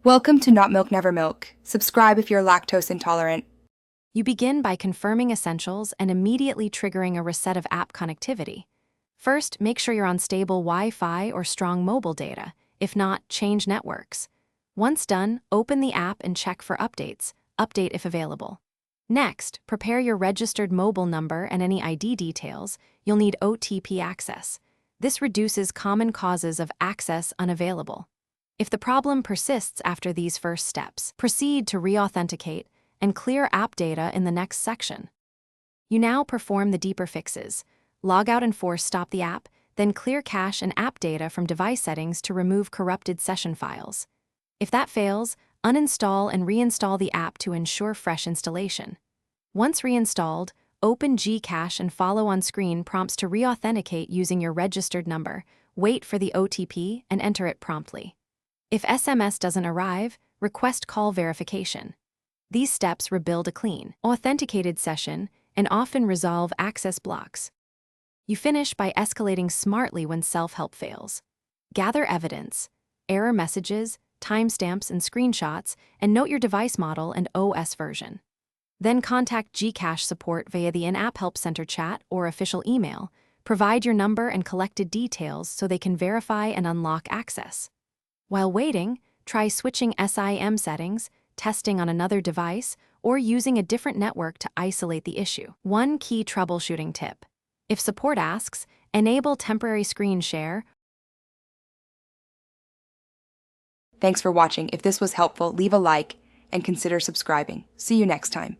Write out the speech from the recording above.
Welcome to Not Milk Never Milk. Subscribe if you're lactose intolerant. You begin by confirming essentials and immediately triggering a reset of app connectivity. First, make sure you're on stable Wi-Fi or strong mobile data. If not, change networks. Once done, open the app and check for updates. Update if available. Next, prepare your registered mobile number and any ID details. You'll need OTP access. This reduces common causes of access unavailable. If the problem persists after these first steps, proceed to re-authenticate and clear app data in the next section. You now perform the deeper fixes. Log out and force stop the app, then clear cache and app data from device settings to remove corrupted session files. If that fails, uninstall and reinstall the app to ensure fresh installation. Once reinstalled, open Gcash and follow on-screen prompts to re-authenticate using your registered number. Wait for the OTP and enter it promptly. If SMS doesn't arrive, request call verification. These steps rebuild a clean, authenticated session and often resolve access blocks. You finish by escalating smartly when self-help fails. Gather evidence, error messages, timestamps and screenshots, and note your device model and OS version. Then contact Gcash support via the in-app Help Center chat or official email. Provide your number and collected details so they can verify and unlock access. While waiting, try switching SIM settings, testing on another device, or using a different network to isolate the issue. One key troubleshooting tip. If support asks, enable temporary screen share. Thanks for watching. If this was helpful, leave a like and consider subscribing. See you next time.